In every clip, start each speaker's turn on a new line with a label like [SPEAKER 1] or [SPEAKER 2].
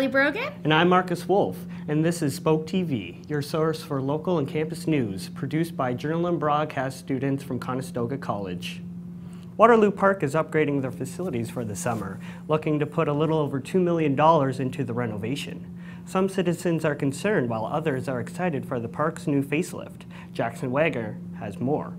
[SPEAKER 1] Brogan.
[SPEAKER 2] And I'm Marcus Wolf, and this is SpokeTV, your source for local and campus news, produced by journal and broadcast students from Conestoga College. Waterloo Park is upgrading their facilities for the summer, looking to put a little over $2 million into the renovation. Some citizens are concerned, while others are excited for the park's new facelift. Jackson Wagner has more.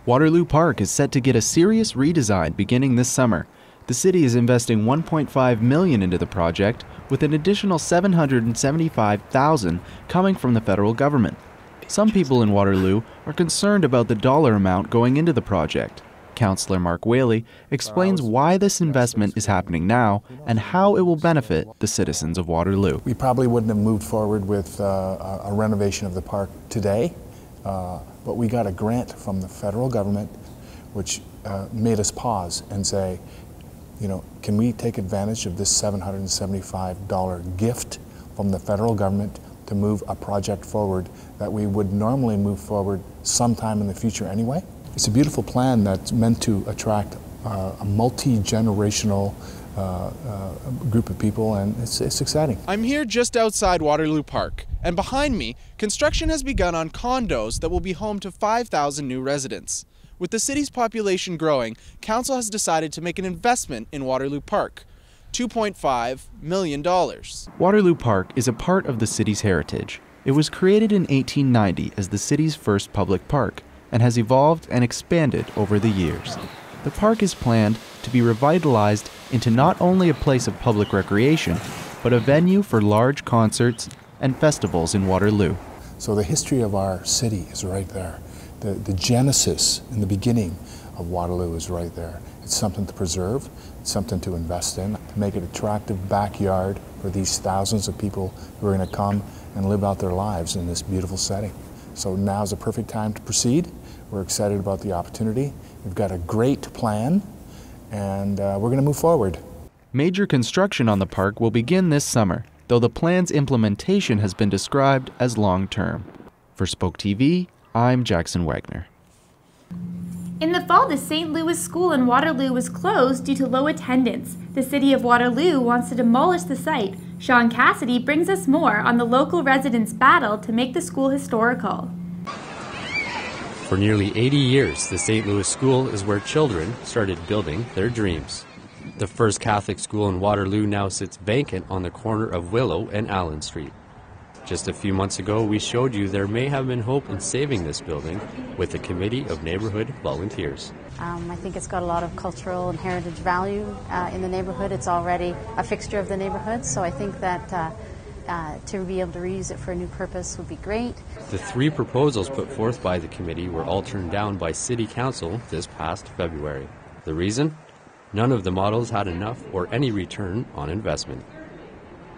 [SPEAKER 3] Waterloo Park is set to get a serious redesign beginning this summer. The city is investing $1.5 million into the project, with an additional $775,000 coming from the federal government. Some people in Waterloo are concerned about the dollar amount going into the project. Councillor Mark Whaley explains why this investment is happening now and how it will benefit the citizens of Waterloo.
[SPEAKER 4] We probably wouldn't have moved forward with a renovation of the park today, but we got a grant from the federal government which made us pause and say, you know, can we take advantage of this $775 gift from the federal government to move a project forward that we would normally move forward sometime in the future anyway? It's a beautiful plan that's meant to attract a multi-generational group of people, and it's exciting.
[SPEAKER 3] I'm here just outside Waterloo Park, and behind me, construction has begun on condos that will be home to 5,000 new residents. With the city's population growing, Council has decided to make an investment in Waterloo Park, $2.5 million. Waterloo Park is a part of the city's heritage. It was created in 1890 as the city's first public park and has evolved and expanded over the years. The park is planned to be revitalized into not only a place of public recreation, but a venue for large concerts and festivals in Waterloo.
[SPEAKER 4] So the history of our city is right there. The genesis in the beginning of Waterloo is right there. It's something to preserve, it's something to invest in, to make it an attractive backyard for these thousands of people who are going to come and live out their lives in this beautiful setting. So now's the perfect time to proceed. We're excited about the opportunity. We've got a great plan, and we're going to move forward.
[SPEAKER 3] Major construction on the park will begin this summer, though the plan's implementation has been described as long-term. For SpokeTV, I'm Jackson Wagner.
[SPEAKER 1] In the fall, the St. Louis school in Waterloo was closed due to low attendance. The city of Waterloo wants to demolish the site. Sean Cassidy brings us more on the local residents' battle to make the school historical.
[SPEAKER 5] For nearly 80 years, the St. Louis school is where children started building their dreams. The first Catholic school in Waterloo now sits vacant on the corner of Willow and Allen Street. Just a few months ago, we showed you there may have been hope in saving this building with a committee of neighborhood volunteers.
[SPEAKER 6] I think it's got a lot of cultural and heritage value in the neighborhood. It's already a fixture of the neighborhood, so I think that to be able to reuse it for a new purpose would be great.
[SPEAKER 5] The three proposals put forth by the committee were all turned down by City Council this past February. The reason? None of the models had enough or any return on investment.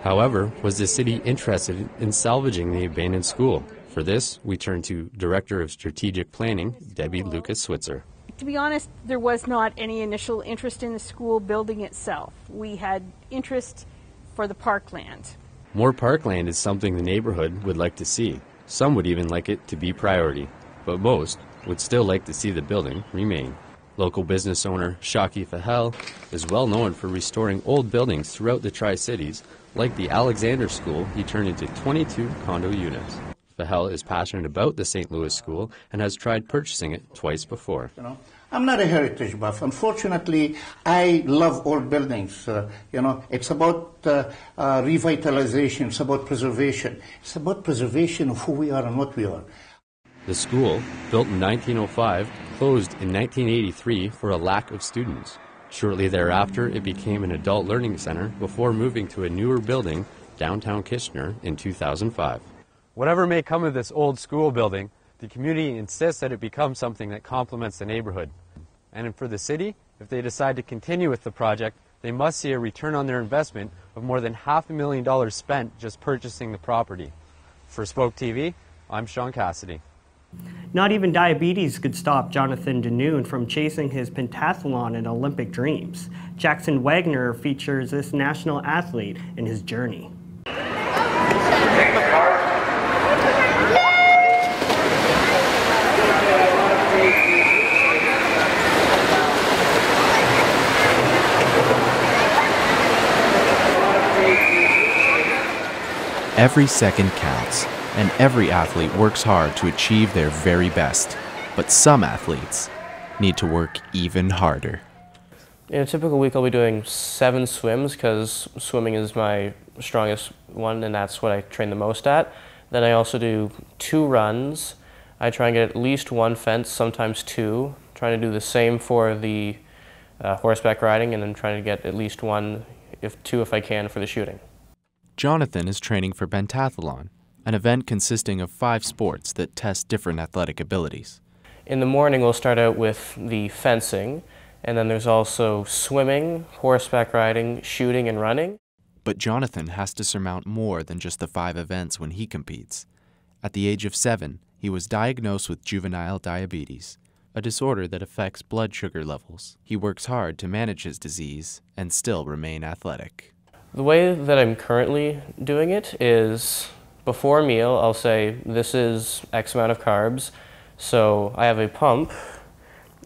[SPEAKER 5] However, was the city interested in salvaging the abandoned school? For this, we turn to Director of Strategic Planning, Debbie Lucas-Switzer.
[SPEAKER 7] To be honest, there was not any initial interest in the school building itself. We had interest for the parkland.
[SPEAKER 5] More parkland is something the neighborhood would like to see. Some would even like it to be priority, but most would still like to see the building remain. Local business owner Shaki Fahel is well known for restoring old buildings throughout the Tri-Cities, like the Alexander School he turned into 22 condo units. Fahel is passionate about the St. Louis school and has tried purchasing it twice before.
[SPEAKER 8] I'm not a heritage buff. Unfortunately, I love old buildings. It's about revitalization, it's about preservation. It's about preservation of who we are and what we are.
[SPEAKER 5] The school, built in 1905, closed in 1983 for a lack of students. Shortly thereafter, it became an adult learning center before moving to a newer building, downtown Kitchener, in 2005.
[SPEAKER 9] Whatever may come of this old school building, the community insists that it become something that complements the neighborhood. And for the city, if they decide to continue with the project, they must see a return on their investment of more than $500,000 spent just purchasing the property. For SpokeTV, I'm Sean Cassidy.
[SPEAKER 2] Not even diabetes could stop Jonathan Denoon from chasing his pentathlon and Olympic dreams. Jackson Wagner features this national athlete in his journey.
[SPEAKER 3] Every second counts, and every athlete works hard to achieve their very best. But some athletes need to work even harder.
[SPEAKER 10] In a typical week, I'll be doing 7 swims because swimming is my strongest one and that's what I train the most at. Then I also do 2 runs. I try and get at least 1 fence, sometimes 2. Trying to do the same for the horseback riding and then trying to get at least 1, if 2 if I can, for the shooting.
[SPEAKER 3] Jonathan is training for pentathlon, an event consisting of 5 sports that test different athletic abilities.
[SPEAKER 10] In the morning, we'll start out with the fencing, and then there's also swimming, horseback riding, shooting, and running.
[SPEAKER 3] But Jonathan has to surmount more than just the 5 events when he competes. At the age of 7, he was diagnosed with juvenile diabetes, a disorder that affects blood sugar levels. He works hard to manage his disease and still remain athletic.
[SPEAKER 10] The way that I'm currently doing it is, before a meal, I'll say, this is X amount of carbs. So I have a pump,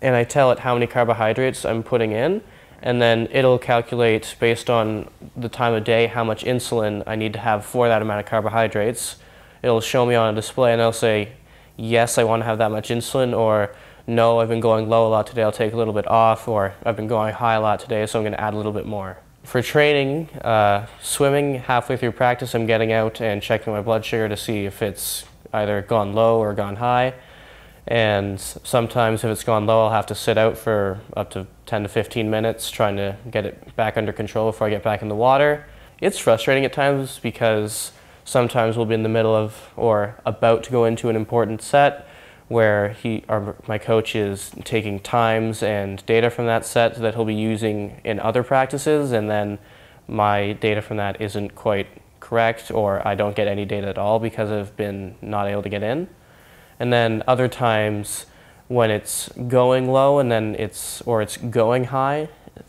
[SPEAKER 10] and I tell it how many carbohydrates I'm putting in, and then it'll calculate, based on the time of day, how much insulin I need to have for that amount of carbohydrates. It'll show me on a display, and I'll say, yes, I want to have that much insulin, or no, I've been going low a lot today, I'll take a little bit off, or I've been going high a lot today, so I'm going to add a little bit more. For training, swimming, halfway through practice, I'm getting out and checking my blood sugar to see if it's either gone low or gone high. And sometimes if it's gone low, I'll have to sit out for up to 10 to 15 minutes trying to get it back under control before I get back in the water. It's frustrating at times because sometimes we'll be in the middle of or about to go into an important set where my coach is taking times and data from that set that he'll be using in other practices, and then my data from that isn't quite correct, or I don't get any data at all because I've been not able to get in. And then other times when it's going low and then it's going high,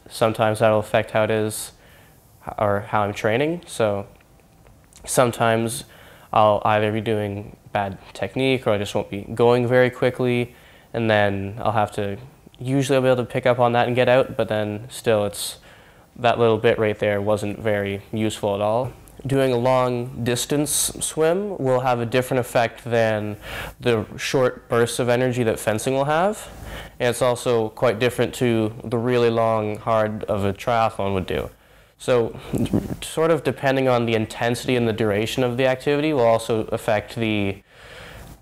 [SPEAKER 10] sometimes that'll affect how it is or how I'm training. So sometimes I'll either be doing bad technique or I just won't be going very quickly, and then usually I'll be able to pick up on that and get out, but then still that little bit right there wasn't very useful at all. Doing a long distance swim will have a different effect than the short bursts of energy that fencing will have, and it's also quite different to the really long, hard of a triathlon would do. So sort of depending on the intensity and the duration of the activity will also affect the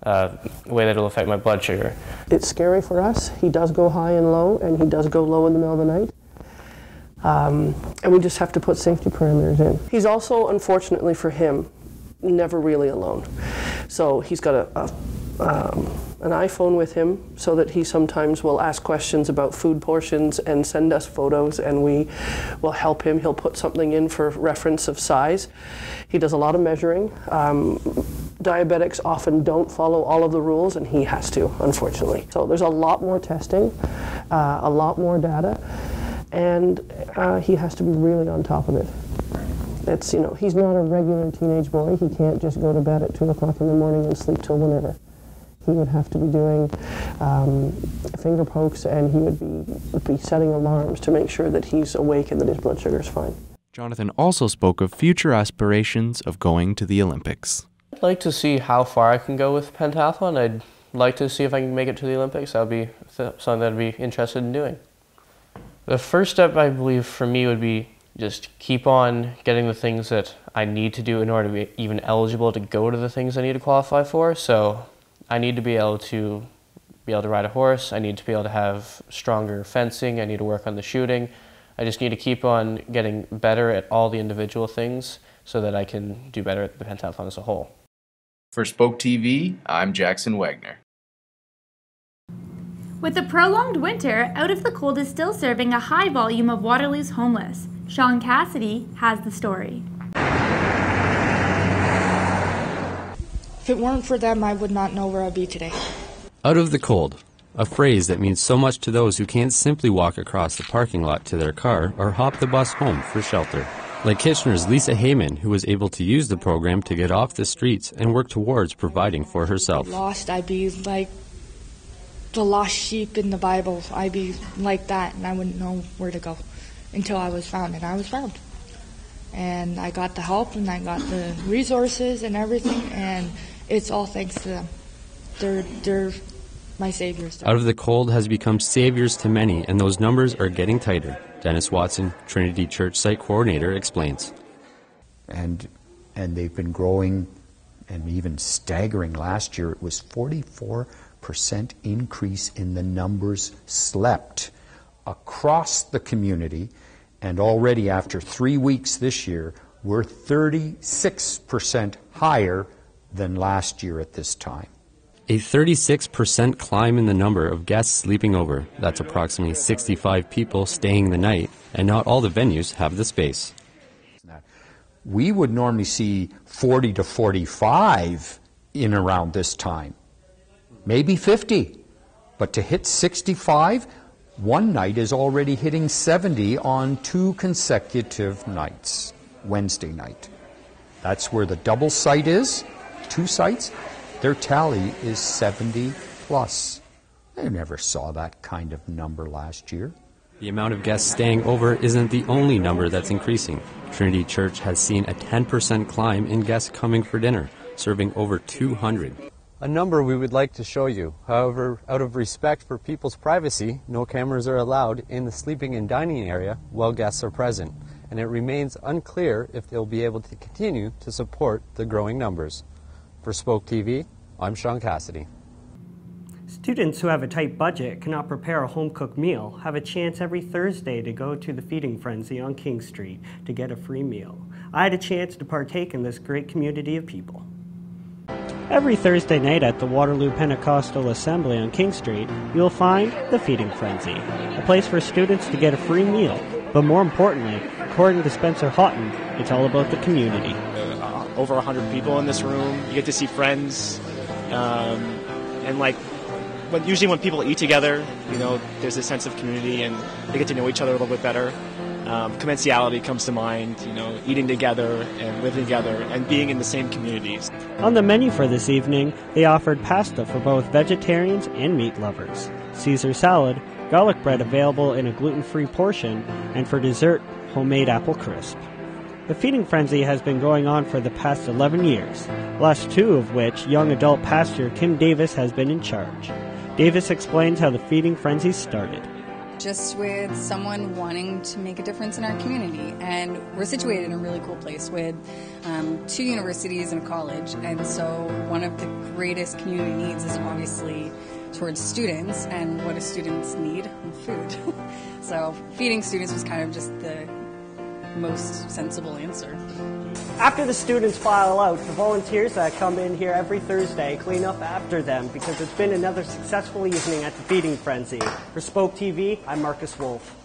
[SPEAKER 10] way that it'll affect my blood sugar.
[SPEAKER 11] It's scary for us. He does go high and low, and he does go low in the middle of the night. And we just have to put safety parameters in. He's also, unfortunately for him, never really alone. So he's got an iPhone with him so that he sometimes will ask questions about food portions and send us photos, and we will help him. He'll put something in for reference of size. He does a lot of measuring. Diabetics often don't follow all of the rules, and he has to, unfortunately. So there's a lot more testing, a lot more data, and he has to be really on top of it. It's, he's not a regular teenage boy. He can't just go to bed at 2 o'clock in the morning and sleep till whenever. He would have to be doing finger pokes, and he would be setting alarms to make sure that he's awake and that his blood sugar is fine.
[SPEAKER 3] Jonathan also spoke of future aspirations of going to the Olympics.
[SPEAKER 10] I'd like to see how far I can go with pentathlon. I'd like to see if I can make it to the Olympics. That would be something that I'd be interested in doing. The first step, I believe, for me would be just keep on getting the things that I need to do in order to be even eligible to go to the things I need to qualify for. So I need to be able to ride a horse. I need to be able to have stronger fencing. I need to work on the shooting. I just need to keep on getting better at all the individual things so that I can do better at the pentathlon as a whole.
[SPEAKER 12] For SpokeTV, I'm Jackson Wagner.
[SPEAKER 1] With the prolonged winter, Out of the Cold is still serving a high volume of Waterloo's homeless. Sean Cassidy has the story.
[SPEAKER 13] If it weren't for them, I would not know where I'd be today.
[SPEAKER 5] Out of the cold, a phrase that means so much to those who can't simply walk across the parking lot to their car or hop the bus home for shelter. Like Kitchener's Lisa Heyman, who was able to use the program to get off the streets and work towards providing for herself.
[SPEAKER 13] Lost, I'd be like the lost sheep in the Bible. I'd be like that, and I wouldn't know where to go until I was found, and I was found. and I got the help and I got the resources and everything, and it's all thanks to them. They're my saviors.
[SPEAKER 5] Out of the Cold has become saviors to many, and those numbers are getting tighter. Dennis Watson, Trinity Church Site Coordinator, explains.
[SPEAKER 14] And they've been growing, and even staggering. Last year it was 44% increase in the numbers slept across the community, and already after 3 weeks this year, we're 36% higher than last year at this time.
[SPEAKER 5] A 36% climb in the number of guests sleeping over. That's approximately 65 people staying the night, and not all the venues have the space.
[SPEAKER 14] We would normally see 40 to 45 in around this time, maybe 50. But to hit 65, one night is already hitting 70 on 2 consecutive nights, Wednesday night. That's where the double site is, 2 sites. Their tally is 70 plus. I never saw that kind of number last year.
[SPEAKER 5] The amount of guests staying over isn't the only number that's increasing. Trinity Church has seen a 10% climb in guests coming for dinner, serving over 200.
[SPEAKER 9] A number we would like to show you. However, out of respect for people's privacy, no cameras are allowed in the sleeping and dining area while guests are present, and it remains unclear if they'll be able to continue to support the growing numbers. For SpokeTV, I'm Sean Cassidy.
[SPEAKER 2] Students who have a tight budget cannot prepare a home-cooked meal have a chance every Thursday to go to the Feeding Frenzy on King Street to get a free meal. I had a chance to partake in this great community of people. Every Thursday night at the Waterloo Pentecostal Assembly on King Street, you'll find the Feeding Frenzy, a place for students to get a free meal. But more importantly, according to Spencer Houghton, it's all about the community.
[SPEAKER 15] Over 100 people in this room. You get to see friends, and usually when people eat together, there's a sense of community and they get to know each other a little bit better. Commensality comes to mind, eating together and living together and being in the same communities.
[SPEAKER 2] On the menu for this evening, they offered pasta for both vegetarians and meat lovers, Caesar salad, garlic bread available in a gluten-free portion, and for dessert, homemade apple crisp. The Feeding Frenzy has been going on for the past 11 years, last 2 of which young adult pastor Kim Davis has been in charge. Davis explains how the Feeding Frenzy started.
[SPEAKER 16] Just with someone wanting to make a difference in our community. And we're situated in a really cool place with 2 universities and a college. And so one of the greatest community needs is obviously towards students. And what do students need? Food. So feeding students was kind of just the most sensible answer.
[SPEAKER 2] After the students file out, the volunteers that come in here every Thursday clean up after them because it's been another successful evening at the Feeding Frenzy. For SpokeTV, I'm Marcus Wolf.